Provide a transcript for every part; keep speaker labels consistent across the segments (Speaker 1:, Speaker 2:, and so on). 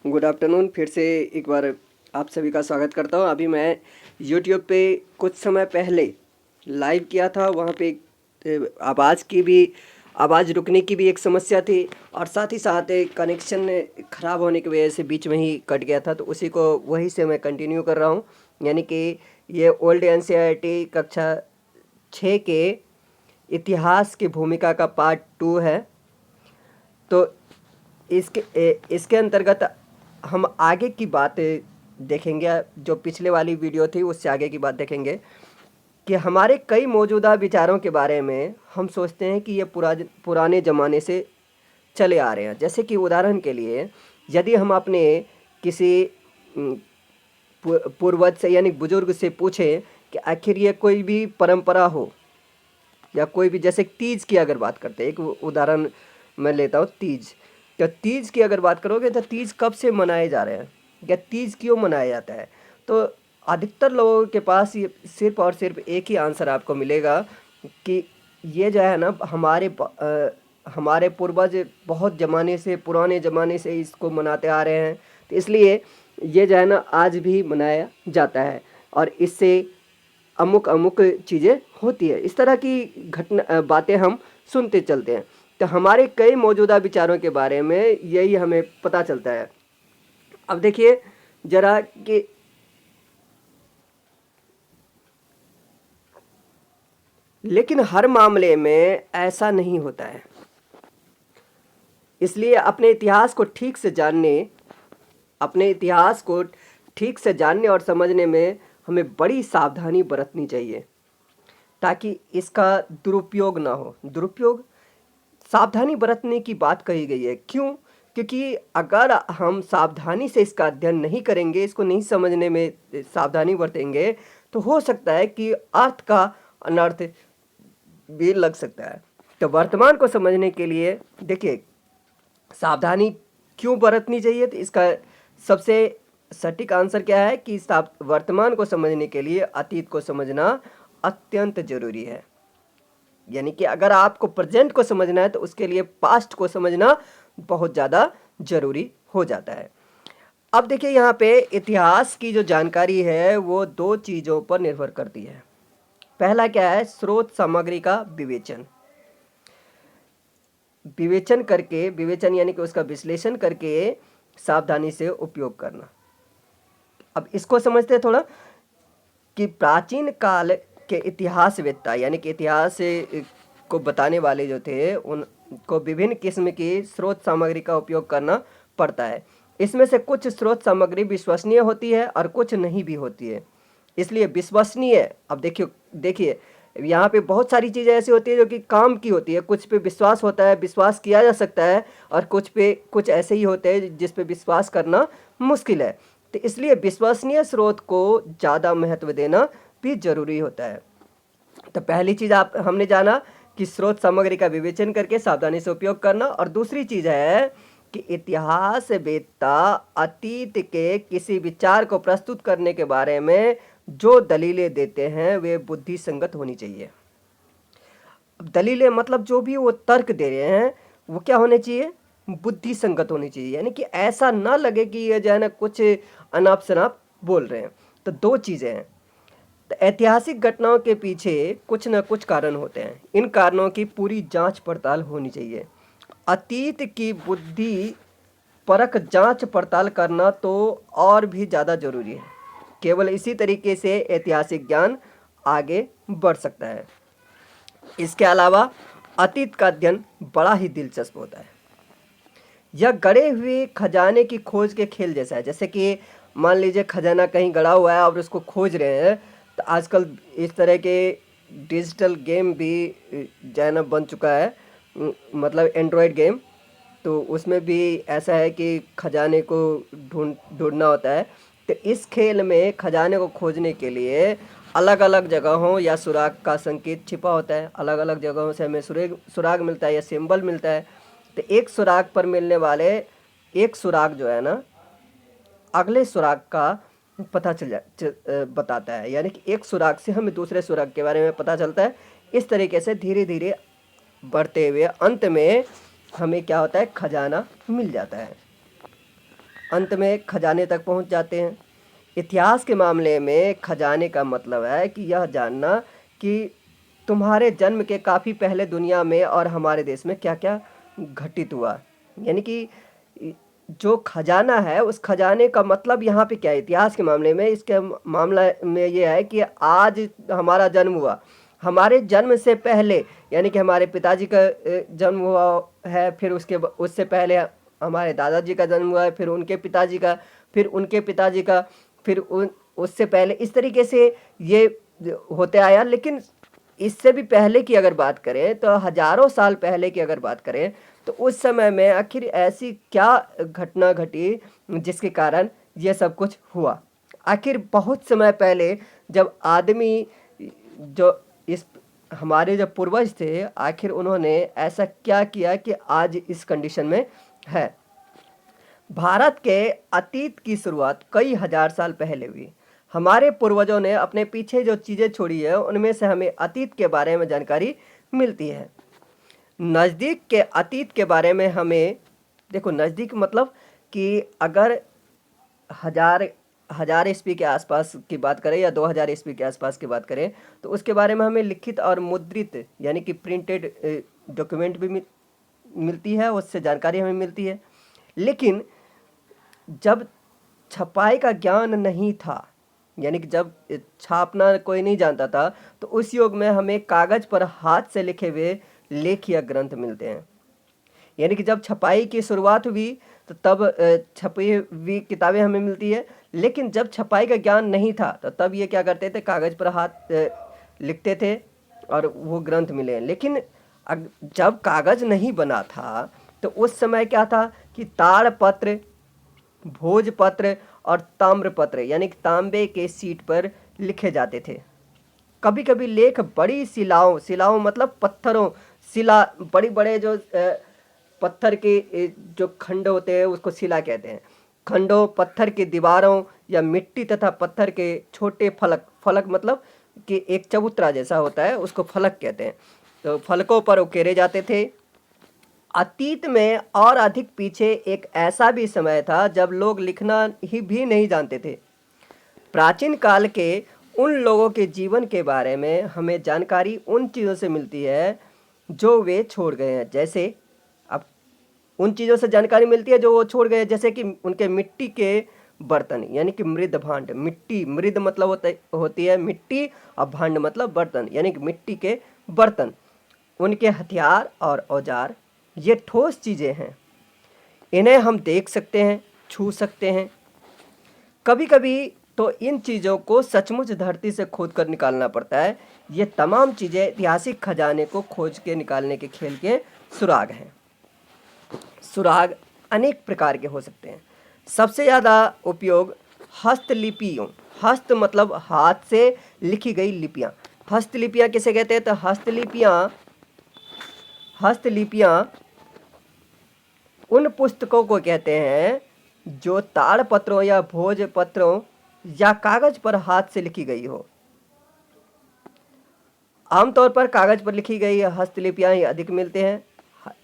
Speaker 1: Good afternoon. फिर से एक बार आप सभी का स्वागत करता हूँ। अभी मैं यूट्यूब पे कुछ समय पहले लाइव किया था। वहाँ पे आवाज़ रुकने की भी एक समस्या थी और साथ ही साथ एक कनेक्शन ख़राब होने की वजह से बीच में ही कट गया था। तो उसी को वही से मैं कंटिन्यू कर रहा हूँ। यानी कि ये ओल्ड एनसीईआरटी कक्षा 6 के इतिहास की भूमिका का पार्ट 2 है। तो इसके अंतर्गत हम आगे की बातें देखेंगे। जो पिछले वाली वीडियो थी उससे आगे की बात देखेंगे कि हमारे कई मौजूदा विचारों के बारे में हम सोचते हैं कि ये पुराने ज़माने से चले आ रहे हैं। जैसे कि उदाहरण के लिए यदि हम अपने किसी पूर्वज से यानी बुजुर्ग से पूछें कि आखिर ये कोई भी परंपरा हो या कोई भी, जैसे तीज की अगर बात करते हैं, एक उदाहरण मैं लेता हूँ तीज। तो तीज की अगर बात करोगे तो तीज कब से मनाए जा रहे हैं या तीज क्यों मनाया जाता है, तो अधिकतर लोगों के पास ये सिर्फ और सिर्फ एक ही आंसर आपको मिलेगा कि ये जो है ना हमारे पूर्वज बहुत ज़माने से, पुराने ज़माने से इसको मनाते आ रहे हैं, तो इसलिए ये जो है ना आज भी मनाया जाता है और इससे अमुक अमुक चीज़ें होती है। इस तरह की बातें हम सुनते चलते हैं। तो हमारे कई मौजूदा विचारों के बारे में यही हमें पता चलता है। अब देखिए जरा कि लेकिन हर मामले में ऐसा नहीं होता है। इसलिए अपने इतिहास को ठीक से जानने और समझने में हमें बड़ी सावधानी बरतनी चाहिए ताकि इसका दुरुपयोग ना हो। दुरुपयोग, सावधानी बरतने की बात कही गई है। क्यों? क्योंकि अगर हम सावधानी से इसका अध्ययन नहीं करेंगे, इसको नहीं समझने में सावधानी बरतेंगे, तो हो सकता है कि अर्थ का अनर्थ भी लग सकता है। तो वर्तमान को समझने के लिए देखिए सावधानी क्यों बरतनी चाहिए, तो इसका सबसे सटीक आंसर क्या है कि वर्तमान को समझने के लिए अतीत को समझना अत्यंत जरूरी है। यानी कि अगर आपको प्रेजेंट को समझना है तो उसके लिए पास्ट को समझना बहुत ज़्यादा जरूरी हो जाता है। अब देखिए यहाँ पे इतिहास की जो जानकारी है वो दो चीज़ों पर निर्भर करती है। पहला क्या है? स्रोत सामग्री का विवेचन यानी कि उसका विश्लेषण करके सावधानी से उपयोग करना। अब इसको समझते हैं थोड़ा कि प्राचीन काल के इतिहासवेत्ता यानी कि इतिहास को बताने वाले जो थे उनको विभिन्न किस्म की स्रोत सामग्री का उपयोग करना पड़ता है। इसमें से कुछ स्रोत सामग्री विश्वसनीय होती है और कुछ नहीं भी होती है। इसलिए विश्वसनीय, अब देखिए यहाँ पे बहुत सारी चीज़ें ऐसी होती है जो कि काम की होती है। कुछ पे विश्वास होता है, विश्वास किया जा सकता है, और कुछ ऐसे ही होते हैं जिस पे विश्वास करना मुश्किल है। तो इसलिए विश्वसनीय स्रोत को ज़्यादा महत्व देना भी जरूरी होता है। तो पहली चीज़ हमने जाना कि स्रोत सामग्री का विवेचन करके सावधानी से उपयोग करना, और दूसरी चीज़ है कि इतिहासवेत्ता अतीत के किसी विचार को प्रस्तुत करने के बारे में जो दलीलें देते हैं वे बुद्धि संगत होनी चाहिए। अब दलीलें मतलब जो भी वो तर्क दे रहे हैं वो क्या होने चाहिए? बुद्धि संगत होनी चाहिए। यानी कि ऐसा ना लगे कि ये जो है ना कुछ अनाप शनाप बोल रहे हैं। तो दो चीज़ें हैं। तो ऐतिहासिक घटनाओं के पीछे कुछ ना कुछ कारण होते हैं। इन कारणों की पूरी जांच पड़ताल होनी चाहिए। अतीत की बुद्धि परख जांच पड़ताल करना तो और भी ज़्यादा जरूरी है। केवल इसी तरीके से ऐतिहासिक ज्ञान आगे बढ़ सकता है। इसके अलावा अतीत का अध्ययन बड़ा ही दिलचस्प होता है। यह गड़े हुए खजाने की खोज के खेल जैसा है। जैसे कि मान लीजिए खजाना कहीं गड़ा हुआ है और उसको खोज रहे हैं, तो आजकल इस तरह के डिजिटल गेम भी जो है ना बन चुका है, मतलब एंड्रॉयड गेम। तो उसमें भी ऐसा है कि खजाने को ढूंढना होता है। तो इस खेल में खजाने को खोजने के लिए अलग अलग जगहों या सुराग का संकेत छिपा होता है। अलग अलग जगहों से हमें सुराग मिलता है या सिंबल मिलता है। तो एक सुराग पर मिलने वाले एक सुराग जो है ना अगले सुराग का बताता है। यानी कि एक सुराग से हमें दूसरे सुराग के बारे में पता चलता है। इस तरीके से धीरे धीरे बढ़ते हुए अंत में हमें क्या होता है? खजाना मिल जाता है। अंत में खजाने तक पहुंच जाते हैं। इतिहास के मामले में खजाने का मतलब है कि यह जानना कि तुम्हारे जन्म के काफ़ी पहले दुनिया में और हमारे देश में क्या क्या घटित हुआ। यानी कि जो खजाना है उस खजाने का मतलब यहाँ पे क्या है इतिहास के मामले में, इसके मामला में ये है कि आज हमारा जन्म हुआ, हमारे जन्म से पहले यानी कि हमारे पिताजी का जन्म हुआ है, फिर उससे पहले हमारे दादाजी का जन्म हुआ है, फिर उनके पिताजी का, फिर उनके पिताजी का, फिर उससे पहले, इस तरीके से ये होते आया। लेकिन इससे भी पहले की अगर बात करें तो हजारों साल पहले की अगर बात करें तो उस समय में आखिर ऐसी क्या घटना घटी जिसके कारण ये सब कुछ हुआ। आखिर बहुत समय पहले जब आदमी, जो इस हमारे जो पूर्वज थे, आखिर उन्होंने ऐसा क्या किया कि आज इस कंडीशन में है। भारत के अतीत की शुरुआत कई हजार साल पहले हुई। हमारे पूर्वजों ने अपने पीछे जो चीज़ें छोड़ी है उनमें से हमें अतीत के बारे में जानकारी मिलती है। नज़दीक के अतीत के बारे में हमें, देखो नज़दीक मतलब कि अगर हजार हजार ईस्वी के आसपास की बात करें या 2000 ईस्वी के आसपास की बात करें तो उसके बारे में हमें लिखित और मुद्रित यानी कि प्रिंटेड डॉक्यूमेंट भी मिलती है, उससे जानकारी हमें मिलती है। लेकिन जब छपाई का ज्ञान नहीं था, यानी कि जब छापना कोई नहीं जानता था, तो उस युग में हमें कागज़ पर हाथ से लिखे हुए लेख या ग्रंथ मिलते हैं। यानी कि जब छपाई की शुरुआत हुई तो तब छपी हुई किताबें हमें मिलती है। लेकिन जब छपाई का ज्ञान नहीं था तो तब ये क्या करते थे, कागज़ पर हाथ लिखते थे और वो ग्रंथ मिले। लेकिन जब कागज़ नहीं बना था तो उस समय क्या था कि ताड़पत्र, भोजपत्र और ताम्रपत्र यानी कि तांबे के सीट पर लिखे जाते थे। कभी कभी लेख बड़ी शिलाओं मतलब पत्थरों, शिला, बड़ी बड़े जो पत्थर के जो खंड होते हैं उसको शिला कहते हैं। खंडों, पत्थर की दीवारों या मिट्टी तथा पत्थर के छोटे फलक, फलक मतलब कि एक चबूतरा जैसा होता है उसको फलक कहते हैं, तो फलकों पर उकेरे जाते थे। अतीत में और अधिक पीछे एक ऐसा भी समय था जब लोग लिखना ही भी नहीं जानते थे। प्राचीन काल के उन लोगों के जीवन के बारे में हमें जानकारी उन चीज़ों से मिलती है जो वे छोड़ गए हैं। जैसे अब उन चीज़ों से जानकारी मिलती है जो वो छोड़ गए, जैसे कि उनके मिट्टी के बर्तन यानी कि मृद भांड। मिट्टी, मृद मतलब होती है मिट्टी, और भांड मतलब बर्तन यानी कि मिट्टी के बर्तन। उनके हथियार और औजार ये ठोस चीज़ें हैं, इन्हें हम देख सकते हैं, छू सकते हैं। कभी कभी तो इन चीज़ों को सचमुच धरती से खोद कर निकालना पड़ता है। ये तमाम चीज़ें ऐतिहासिक खजाने को खोज के निकालने के खेल के सुराग हैं। सुराग अनेक प्रकार के हो सकते हैं। सबसे ज़्यादा उपयोग हस्तलिपियों, हस्त मतलब हाथ से लिखी गई लिपियाँ। हस्तलिपियाँ किसे कहते हैं, तो हस्तलिपियाँ उन पुस्तकों को कहते हैं जो ताड़पत्रों या भोजपत्रों या कागज पर हाथ से लिखी गई हो। आमतौर पर कागज पर लिखी गई हस्तलिपियां ही अधिक मिलते हैं,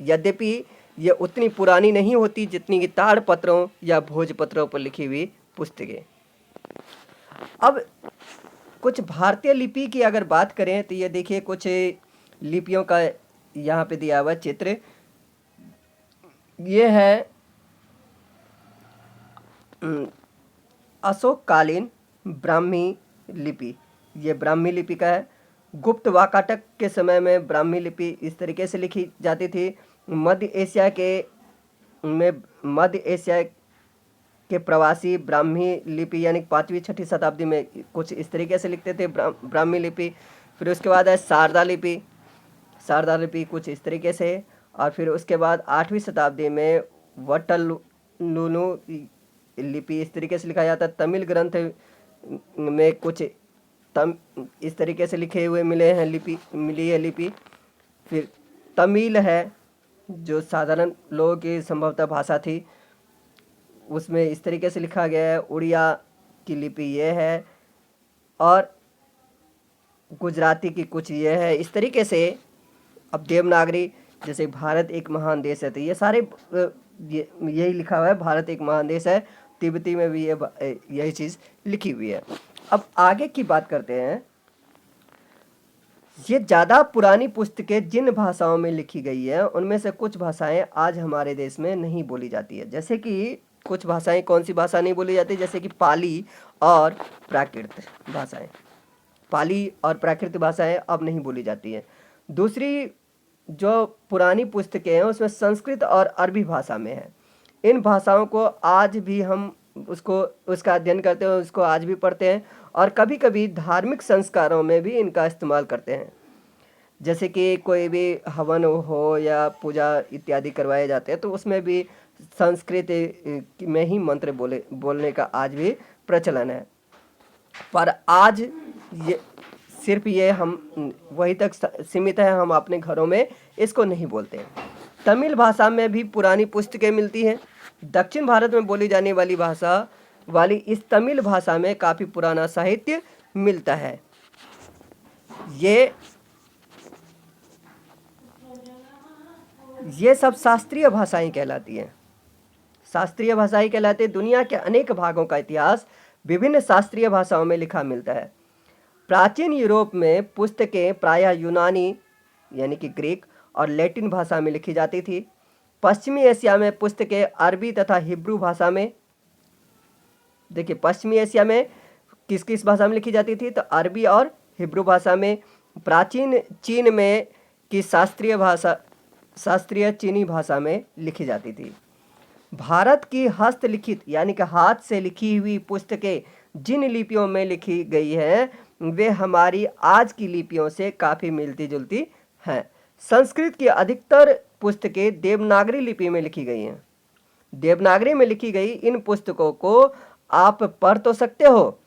Speaker 1: यद्यपि ये उतनी पुरानी नहीं होती जितनी कि ताड़पत्रों या भोजपत्रों पर लिखी हुई पुस्तकें। अब कुछ भारतीय लिपि की अगर बात करें तो ये देखिए कुछ लिपियों का यहाँ पे दिया हुआ चित्र। ये है अशोककालीन ब्राह्मी लिपि। ये ब्राह्मी लिपि का है। गुप्त वाकाटक के समय में ब्राह्मी लिपि इस तरीके से लिखी जाती थी। मध्य एशिया के प्रवासी ब्राह्मी लिपि यानी 5वीं 6वीं शताब्दी में कुछ इस तरीके से लिखते थे ब्राह्मी लिपि। फिर उसके बाद है शारदा लिपि। शारदा लिपि कुछ इस तरीके से। और फिर उसके बाद 8वीं शताब्दी में वट्टलुलु लिपि इस तरीके से लिखा जाता है। तमिल ग्रंथ में कुछ इस तरीके से लिखे हुए मिली है लिपि। फिर तमिल है जो साधारण लोगों की संभवतः भाषा थी, उसमें इस तरीके से लिखा गया है। उड़िया की लिपि ये है और गुजराती की कुछ ये है। इस तरीके से अब देवनागरी, जैसे भारत एक महान देश है तो ये सारे यही लिखा हुआ है, भारत एक महान देश है। तिब्बती में भी यही चीज़ लिखी हुई है। अब आगे की बात करते हैं। ये ज़्यादा पुरानी पुस्तकें जिन भाषाओं में लिखी गई है उनमें से कुछ भाषाएं आज हमारे देश में नहीं बोली जाती है। जैसे कि कुछ भाषाएं, कौन सी भाषा नहीं बोली जाती? जैसे कि पाली और प्राकृत भाषाएं। पाली और प्राकृत भाषाएं अब नहीं बोली जाती है। दूसरी जो पुरानी पुस्तकें हैं उसमें संस्कृत और अरबी भाषा में है। इन भाषाओं को आज भी हम उसका अध्ययन करते हैं, उसको आज भी पढ़ते हैं और कभी कभी धार्मिक संस्कारों में भी इनका इस्तेमाल करते हैं। जैसे कि कोई भी हवन हो या पूजा इत्यादि करवाए जाते हैं तो उसमें भी संस्कृत में ही मंत्र बोलने का आज भी प्रचलन है। पर आज ये सिर्फ ये हम वही तक सीमित है, हम अपने घरों में इसको नहीं बोलते हैं। तमिल भाषा में भी पुरानी पुस्तकें मिलती हैं। दक्षिण भारत में बोली जाने वाली भाषा वाली इस तमिल भाषा में काफ़ी पुराना साहित्य मिलता है। ये सब शास्त्रीय भाषाएं कहलाती हैं। शास्त्रीय भाषाएं कहलाती हैं। दुनिया के अनेक भागों का इतिहास विभिन्न शास्त्रीय भाषाओं में लिखा मिलता है। प्राचीन यूरोप में पुस्तकें प्रायः यूनानी यानी कि ग्रीक और लैटिन भाषा में लिखी जाती थी। पश्चिमी एशिया में पुस्तकें अरबी तथा हिब्रू भाषा में, देखिए पश्चिमी एशिया में किस किस भाषा में लिखी जाती थी? तो अरबी और हिब्रू भाषा में। प्राचीन चीन में की शास्त्रीय चीनी भाषा में लिखी जाती थी। भारत की हस्तलिखित यानी कि हाथ से लिखी हुई पुस्तकें जिन लिपियों में लिखी गई है वे हमारी आज की लिपियों से काफ़ी मिलती जुलती हैं। संस्कृत की अधिकतर पुस्तकें देवनागरी लिपि में लिखी गई हैं। देवनागरी में लिखी गई इन पुस्तकों को आप पढ़ तो सकते हो,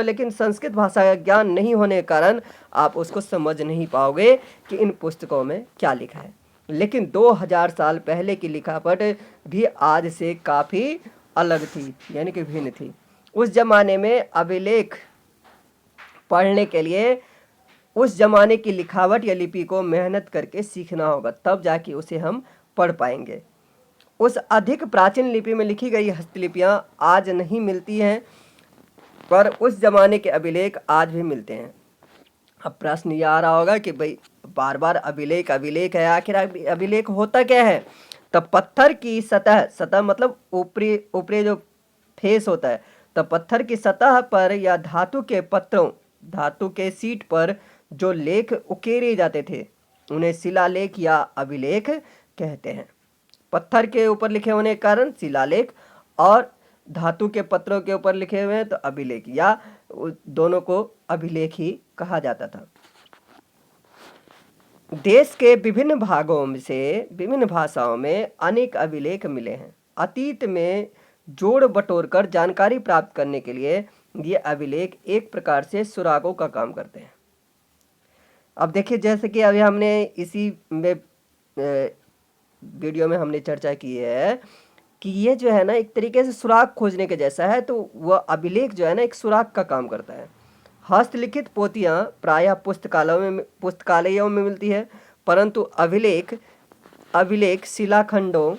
Speaker 1: लेकिन संस्कृत भाषा का ज्ञान नहीं होने के कारण आप उसको समझ नहीं पाओगे कि इन पुस्तकों में क्या लिखा है। लेकिन 2000 साल पहले की लिखावट भी आज से काफ़ी अलग थी, यानी कि भिन्न थी। उस जमाने में अभिलेख पढ़ने के लिए उस जमाने की लिखावट या लिपि को मेहनत करके सीखना होगा, तब जाके उसे हम पढ़ पाएंगे। उस अधिक प्राचीन लिपि में लिखी गई हस्तलिपियाँ आज नहीं मिलती हैं, पर उस जमाने के अभिलेख आज भी मिलते हैं। अब प्रश्न ये आ रहा होगा कि भाई बार बार अभिलेख है, आखिर अभिलेख होता क्या है? तब पत्थर की सतह मतलब ऊपरी जो फेस होता है, तब पत्थर की सतह पर या धातु के शीट पर जो लेख उकेरे जाते थे उन्हें शिलालेख या अभिलेख कहते हैं। पत्थर के ऊपर लिखे होने के कारण शिलालेख और धातु के पत्रों के ऊपर लिखे हुए हैं तो अभिलेख, या दोनों को अभिलेख ही कहा जाता था। देश के विभिन्न भागों से विभिन्न भाषाओं में अनेक अभिलेख मिले हैं। अतीत में जोड़ बटोर कर जानकारी प्राप्त करने के लिए ये अभिलेख एक प्रकार से सुरागों का काम करते हैं। अब देखिए, जैसे कि अभी हमने इसी में वीडियो में हमने चर्चा की है कि ये जो है ना एक तरीके से सुराग खोजने के जैसा है, तो वह अभिलेख जो है ना एक सुराग का काम करता है। हस्तलिखित पोथियाँ प्रायः पुस्तकालयों में मिलती है, परंतु अभिलेख शिलाखंडों,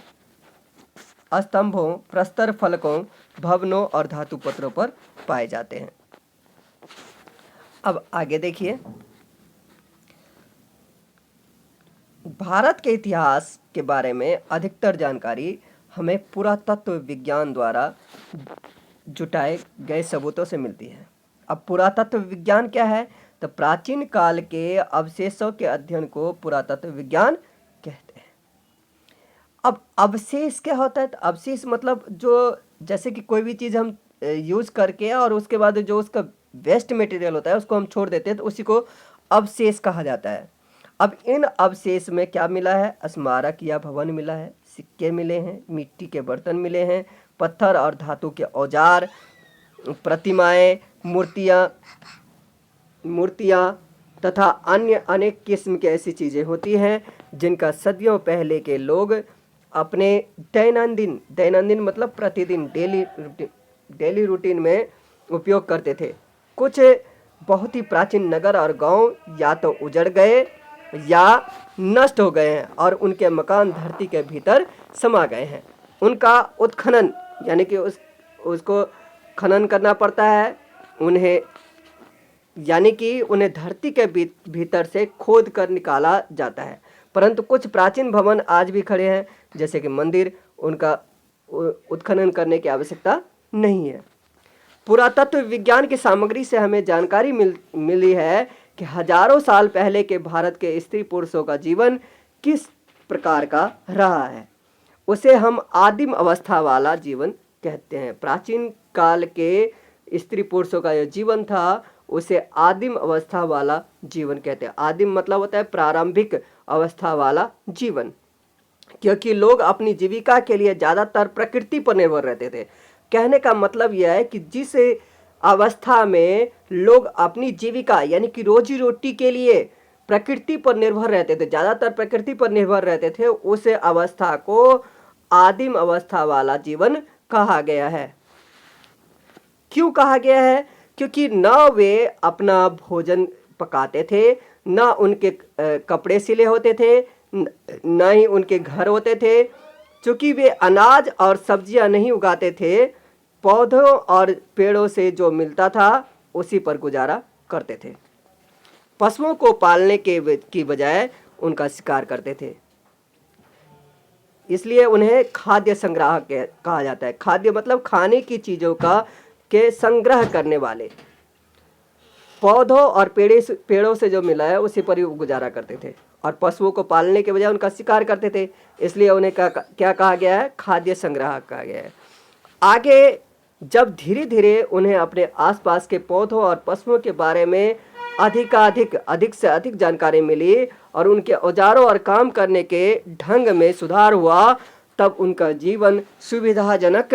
Speaker 1: स्तंभों, प्रस्तर फलकों, भवनों और धातु पत्रों पर पाए जाते हैं। अब आगे देखिए, भारत के इतिहास के बारे में अधिकतर जानकारी हमें पुरातत्व विज्ञान द्वारा जुटाए गए सबूतों से मिलती है। अब पुरातत्व विज्ञान क्या है? तो प्राचीन काल के अवशेषों के अध्ययन को पुरातत्व विज्ञान कहते हैं। अब अवशेष क्या होता है? तो अवशेष मतलब जो, जैसे कि कोई भी चीज़ हम यूज़ करके और उसके बाद जो उसका वेस्ट मटेरियल होता है उसको हम छोड़ देते हैं तो उसी को अवशेष कहा जाता है। अब इन अवशेष में क्या मिला है? स्मारक या भवन मिला है, सिक्के मिले हैं, मिट्टी के बर्तन मिले हैं, पत्थर और धातु के औजार, प्रतिमाएं, मूर्तियाँ तथा अन्य अनेक किस्म की ऐसी चीज़ें होती हैं जिनका सदियों पहले के लोग अपने दैनंदिन मतलब प्रतिदिन डेली रूटीन में उपयोग करते थे। कुछ बहुत ही प्राचीन नगर और गांव या तो उजड़ गए या नष्ट हो गए हैं और उनके मकान धरती के भीतर समा गए हैं। उनका उत्खनन यानी कि उसको खनन करना पड़ता है उन्हें, यानी कि उन्हें धरती के भीतर से खोद कर निकाला जाता है। परंतु कुछ प्राचीन भवन आज भी खड़े हैं, जैसे कि मंदिर, उनका उत्खनन करने की आवश्यकता नहीं है। पुरातत्व विज्ञान की सामग्री से हमें जानकारी मिली है कि हजारों साल पहले के भारत के स्त्री पुरुषों का जीवन किस प्रकार का रहा है। उसे हम आदिम अवस्था वाला जीवन कहते हैं। प्राचीन काल के स्त्री पुरुषों का जो जीवन था उसे आदिम अवस्था वाला जीवन कहते हैं। आदिम मतलब होता है प्रारंभिक अवस्था वाला जीवन, क्योंकि लोग अपनी जीविका के लिए ज़्यादातर प्रकृति पर निर्भर रहते थे। कहने का मतलब यह है कि जिस अवस्था में लोग अपनी जीविका यानी कि रोजी रोटी के लिए प्रकृति पर निर्भर रहते थे, ज़्यादातर प्रकृति पर निर्भर रहते थे, उस अवस्था को आदिम अवस्था वाला जीवन कहा गया है। क्यों कहा गया है? क्योंकि न वे अपना भोजन पकाते थे, न उनके कपड़े सिले होते थे, न ही उनके घर होते थे। चूँकि वे अनाज और सब्जियां नहीं उगाते थे, पौधों और पेड़ों से जो मिलता था उसी पर गुजारा करते थे। पशुओं को पालने की बजाय उनका शिकार करते थे, इसलिए उन्हें खाद्य संग्राहक कहा जाता है। खाद्य मतलब खाने की चीज़ों का के संग्रह करने वाले। पौधों और पेड़ों से जो मिला है उसी पर ही गुजारा करते थे, और पशुओं को पालने के बजाय उनका शिकार करते थे, इसलिए उन्हें क्या कहा गया है? खाद्य संग्राहक कहा गया है। आगे जब धीरे धीरे उन्हें अपने आसपास के पौधों और पशुओं के बारे में अधिक से अधिक जानकारी मिली और उनके औजारों और काम करने के ढंग में सुधार हुआ, तब उनका जीवन सुविधाजनक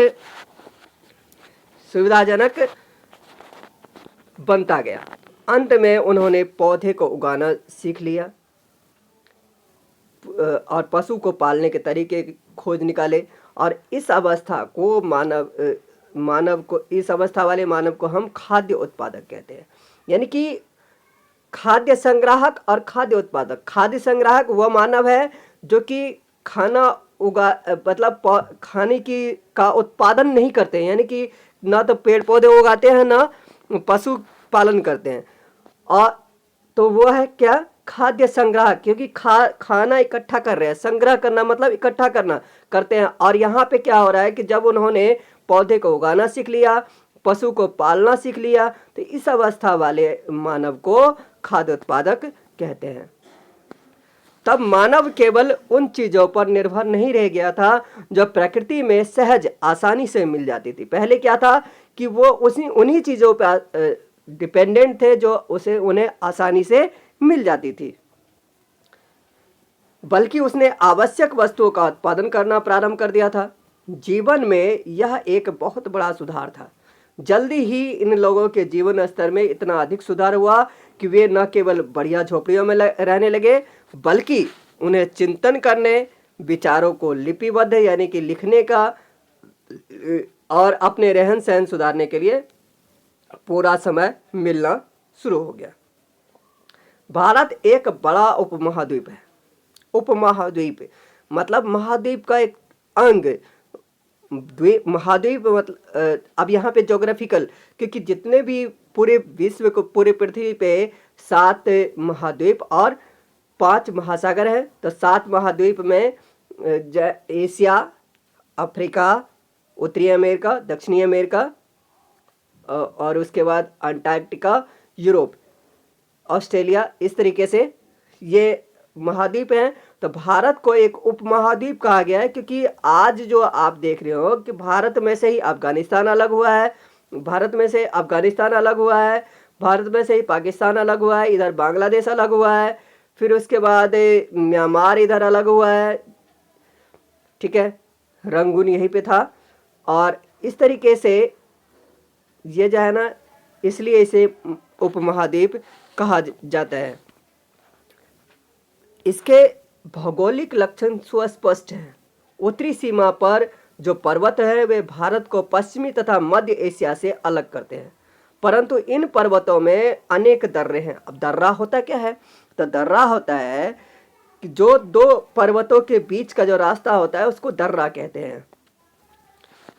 Speaker 1: बनता गया। अंत में उन्होंने पौधे को उगाना सीख लिया और पशु को पालने के तरीके खोज निकाले, और इस अवस्था वाले मानव को हम खाद्य उत्पादक कहते हैं। यानी कि खाद्य संग्राहक और खाद्य उत्पादक। खाद्य संग्राहक वह मानव है जो कि खाने का उत्पादन नहीं करते हैं, यानी कि ना तो पेड़ पौधे उगाते हैं ना पशु पालन करते हैं, और तो वो है क्या? खाद्य संग्राहक, क्योंकि खाना इकट्ठा कर रहे हैं। संग्रह करना मतलब इकट्ठा करना करते हैं। और यहाँ पे क्या हो रहा है कि जब उन्होंने पौधे को उगाना सीख लिया, पशु को पालना सीख लिया, तो इस अवस्था वाले मानव को खाद्य उत्पादक कहते हैं। तब मानव केवल उन चीज़ों पर निर्भर नहीं रह गया था जो प्रकृति में सहज आसानी से मिल जाती थी। पहले क्या था कि वो उन्हीं चीज़ों पर डिपेंडेंट थे जो उन्हें आसानी से मिल जाती थी, बल्कि उसने आवश्यक वस्तुओं का उत्पादन करना प्रारंभ कर दिया था। जीवन में यह एक बहुत बड़ा सुधार था। जल्दी ही इन लोगों के जीवन स्तर में इतना अधिक सुधार हुआ कि वे न केवल बढ़िया झोपड़ियों में रहने लगे, बल्कि उन्हें चिंतन करने, विचारों को लिपिबद्ध यानी कि लिखने का और अपने रहन सहन सुधारने के लिए पूरा समय मिलना शुरू हो गया। भारत एक बड़ा उपमहाद्वीप है। उपमहाद्वीप मतलब महाद्वीप का एक अंग। द्वीप महाद्वीप मतलब अब यहाँ पे ज्योग्राफिकल, क्योंकि जितने भी पूरे विश्व को पूरे पृथ्वी पे 7 महाद्वीप और 5 महासागर हैं, तो 7 महाद्वीप में एशिया, अफ्रीका, उत्तरी अमेरिका, दक्षिणी अमेरिका और उसके बाद अंटार्कटिका, यूरोप, ऑस्ट्रेलिया, इस तरीके से ये महाद्वीप हैं। तो भारत को एक उपमहाद्वीप कहा गया है, क्योंकि आज जो आप देख रहे हो कि भारत में से ही अफगानिस्तान अलग हुआ है, भारत में से अफगानिस्तान अलग हुआ है, भारत में से ही पाकिस्तान अलग हुआ है, इधर बांग्लादेश अलग हुआ है, फिर उसके बाद म्यांमार इधर अलग हुआ है, ठीक है, रंगून यहीं पे था। और इस तरीके से ये जो है ना, इसलिए इसे उपमहाद्वीप कहा जाता है। इसके भौगोलिक लक्षण सुस्पष्ट हैं। उत्तरी सीमा पर जो पर्वत हैं वे भारत को पश्चिमी तथा मध्य एशिया से अलग करते हैं, परंतु इन पर्वतों में अनेक दर्रे हैं। अब दर्रा होता क्या है? तो दर्रा होता है कि जो दो पर्वतों के बीच का जो रास्ता होता है उसको दर्रा कहते हैं।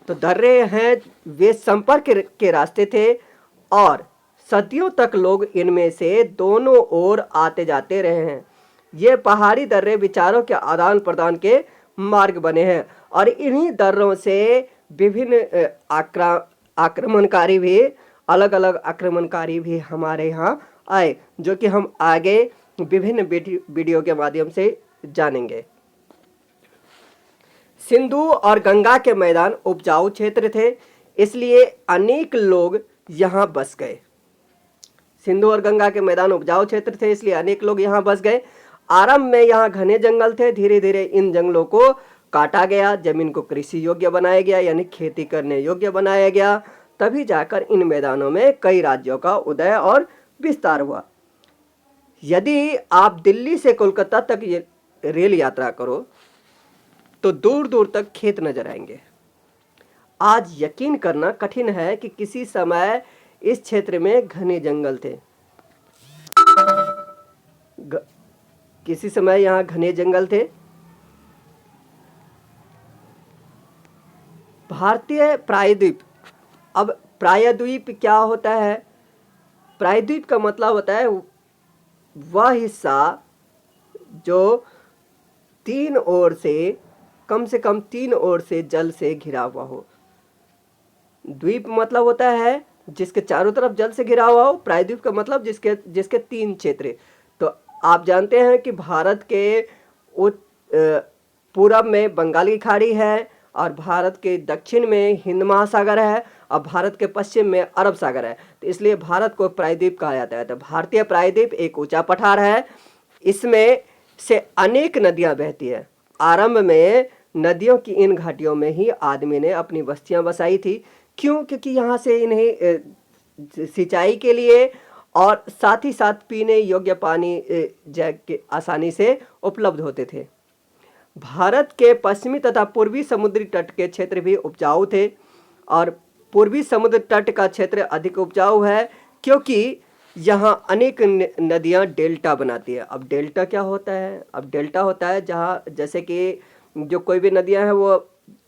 Speaker 1: तो दर्रे हैं वे संपर्क के रास्ते थे और सदियों तक लोग इनमें से दोनों ओर आते जाते रहे हैं। ये पहाड़ी दर्रे विचारों के आदान प्रदान के मार्ग बने हैं और इन्हीं दर्रों से विभिन्न आक्रमणकारी भी अलग अलग आक्रमणकारी भी हमारे यहाँ आए, जो कि हम आगे विभिन्न वीडियो के माध्यम से जानेंगे। सिंधु और गंगा के मैदान उपजाऊ क्षेत्र थे, इसलिए अनेक लोग यहाँ बस गए। सिंधु और गंगा के मैदान उपजाऊ क्षेत्र थे, इसलिए अनेक लोग यहाँ बस गए। आरंभ में यहाँ घने जंगल थे, धीरे धीरे इन जंगलों को काटा गया, जमीन को कृषि योग्य बनाया गया, यानी खेती करने योग्य बनाया गया। तभी जाकर इन मैदानों में कई राज्यों का उदय और विस्तार हुआ। यदि आप दिल्ली से कोलकाता तक ये रेल यात्रा करो तो दूर दूर तक खेत नजर आएंगे। आज यकीन करना कठिन है कि किसी समय इस क्षेत्र में घने जंगल थे। किसी समय यहाँ घने जंगल थे। भारतीय प्रायद्वीप। अब प्रायद्वीप क्या होता है? प्रायद्वीप का मतलब होता है वह हिस्सा जो तीन ओर से कम तीन ओर से जल से घिरा हुआ हो। द्वीप मतलब होता है जिसके चारों तरफ जल से घिरा हुआ हो। प्रायद्वीप का मतलब जिसके तीन क्षेत्र। तो आप जानते हैं कि भारत के पूरब में बंगाल की खाड़ी है और भारत के दक्षिण में हिंद महासागर है और भारत के पश्चिम में अरब सागर है। तो इसलिए भारत को प्रायद्वीप कहा जाता है। तो भारतीय प्रायद्वीप एक ऊंचा पठार है, इसमें से अनेक नदियां बहती है। आरंभ में नदियों की इन घाटियों में ही आदमी ने अपनी बस्तियां बसाई थी। क्यों? क्योंकि यहाँ से इन्हें सिंचाई के लिए और साथ ही साथ पीने योग्य पानी के आसानी से उपलब्ध होते थे। भारत के पश्चिमी तथा पूर्वी समुद्री तट के क्षेत्र भी उपजाऊ थे और पूर्वी समुद्र तट का क्षेत्र अधिक उपजाऊ है क्योंकि यहाँ अनेक नदियाँ डेल्टा बनाती है। अब डेल्टा क्या होता है? अब डेल्टा होता है जहाँ जैसे कि जो कोई भी नदियाँ हैं वो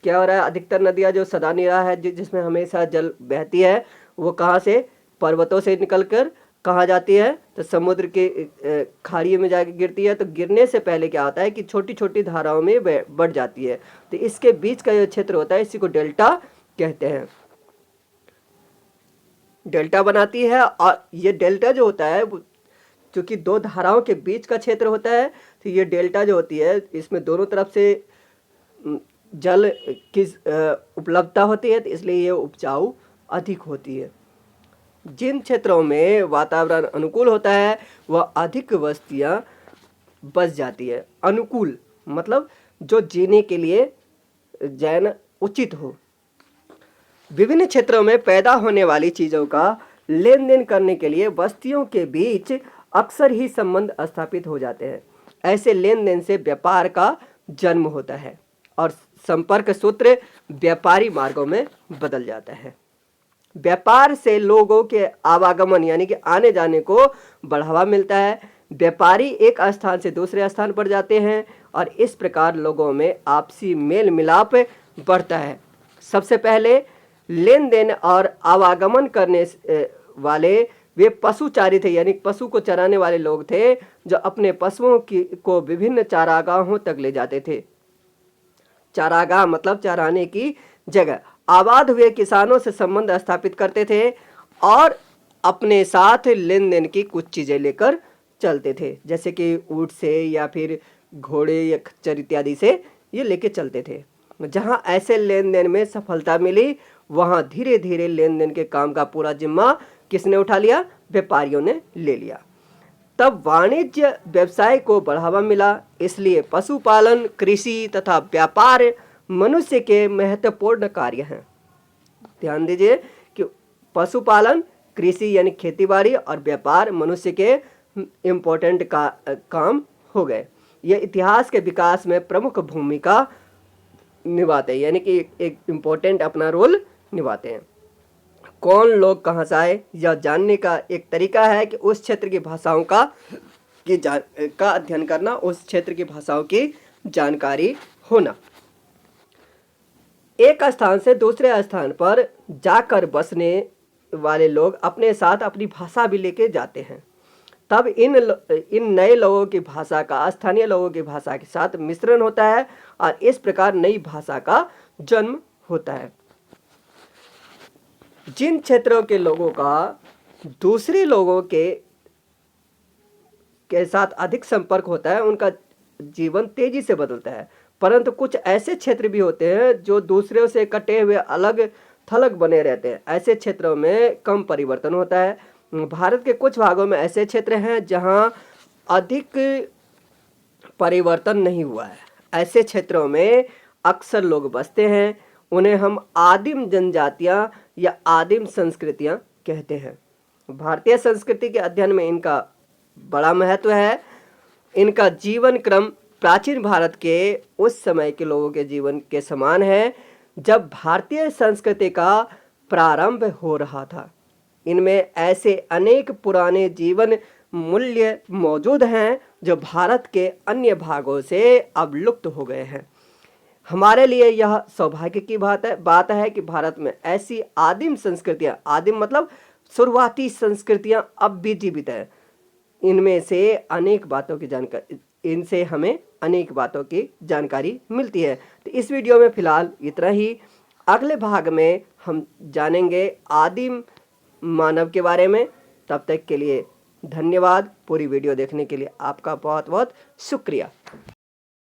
Speaker 1: क्या हो रहा है, अधिकतर नदियाँ जो सदा निरा है जिसमें हमेशा जल बहती है, वो कहाँ से? पर्वतों से निकलकर कहाँ जाती है? तो समुद्र के खाड़ी में जाके गिरती है। तो गिरने से पहले क्या होता है कि छोटी छोटी धाराओं में बढ़ जाती है। तो इसके बीच का जो क्षेत्र होता है इसी को डेल्टा कहते हैं। डेल्टा बनाती है और ये डेल्टा जो होता है क्योंकि दो धाराओं के बीच का क्षेत्र होता है, तो ये डेल्टा जो होती है इसमें दोनों तरफ से जल की उपलब्धता होती है, तो इसलिए ये उपजाऊ अधिक होती है। जिन क्षेत्रों में वातावरण अनुकूल होता है वह अधिक बस्तियां बस जाती है। अनुकूल मतलब जो जीने के लिए जैन उचित हो। विभिन्न क्षेत्रों में पैदा होने वाली चीज़ों का लेन देन करने के लिए बस्तियों के बीच अक्सर ही संबंध स्थापित हो जाते हैं। ऐसे लेन देन से व्यापार का जन्म होता है और संपर्क सूत्र व्यापारी मार्गों में बदल जाता है। व्यापार से लोगों के आवागमन यानी कि आने जाने को बढ़ावा मिलता है। व्यापारी एक स्थान से दूसरे स्थान पर जाते हैं और इस प्रकार लोगों में आपसी मेल मिलाप बढ़ता है। सबसे पहले लेन देन और आवागमन करने वाले वे पशुचारी थे, यानी पशु को चराने वाले लोग थे जो अपने पशुओं को विभिन्न चारागाहों तक ले जाते थे। चारागाह मतलब चराने की जगह। आबाद हुए किसानों से संबंध स्थापित करते थे और अपने साथ लेन देन की कुछ चीज़ें लेकर चलते थे, जैसे कि ऊंट से या फिर घोड़े या खच्चर इत्यादि से ये लेके चलते थे। जहाँ ऐसे लेन देन में सफलता मिली वहाँ धीरे धीरे लेन देन के काम का पूरा जिम्मा किसने उठा लिया? व्यापारियों ने ले लिया। तब वाणिज्य व्यवसाय को बढ़ावा मिला। इसलिए पशुपालन, कृषि तथा व्यापार मनुष्य के महत्वपूर्ण कार्य हैं। ध्यान दीजिए कि पशुपालन, कृषि यानी खेतीबाड़ी और व्यापार मनुष्य के इम्पोर्टेंट काम हो गए। ये इतिहास के विकास में प्रमुख भूमिका निभाते हैं, यानी कि एक इम्पोर्टेंट अपना रोल निभाते हैं। कौन लोग कहाँ से आए यह जानने का एक तरीका है कि उस क्षेत्र की भाषाओं का का अध्ययन करना, उस क्षेत्र की भाषाओं की जानकारी होना। एक स्थान से दूसरे स्थान पर जाकर बसने वाले लोग अपने साथ अपनी भाषा भी लेके जाते हैं। तब इन नए लोगों की भाषा का स्थानीय लोगों की भाषा के साथ मिश्रण होता है और इस प्रकार नई भाषा का जन्म होता है। जिन क्षेत्रों के लोगों का दूसरे लोगों के साथ अधिक संपर्क होता है, उनका जीवन तेजी से बदलता है। परंतु कुछ ऐसे क्षेत्र भी होते हैं जो दूसरों से कटे हुए अलग थलग बने रहते हैं। ऐसे क्षेत्रों में कम परिवर्तन होता है। भारत के कुछ भागों में ऐसे क्षेत्र हैं जहां अधिक परिवर्तन नहीं हुआ है। ऐसे क्षेत्रों में अक्सर लोग बसते हैं। उन्हें हम आदिम जनजातियां या आदिम संस्कृतियां कहते हैं। भारतीय संस्कृति के अध्ययन में इनका बड़ा महत्व है। इनका जीवन क्रम प्राचीन भारत के उस समय के लोगों के जीवन के समान है जब भारतीय संस्कृति का प्रारंभ हो रहा था। इनमें ऐसे अनेक पुराने जीवन मूल्य मौजूद हैं जो भारत के अन्य भागों से अब लुप्त हो गए हैं। हमारे लिए यह सौभाग्य की बात है कि भारत में ऐसी आदिम संस्कृतियां, आदिम मतलब शुरुआती संस्कृतियां अब भी जीवित हैं। इनसे हमें अनेक बातों की जानकारी मिलती है। तो इस वीडियो में फिलहाल इतना ही। अगले भाग में हम जानेंगे आदिम मानव के बारे में। तब तक के लिए धन्यवाद। पूरी वीडियो देखने के लिए आपका बहुत बहुत शुक्रिया।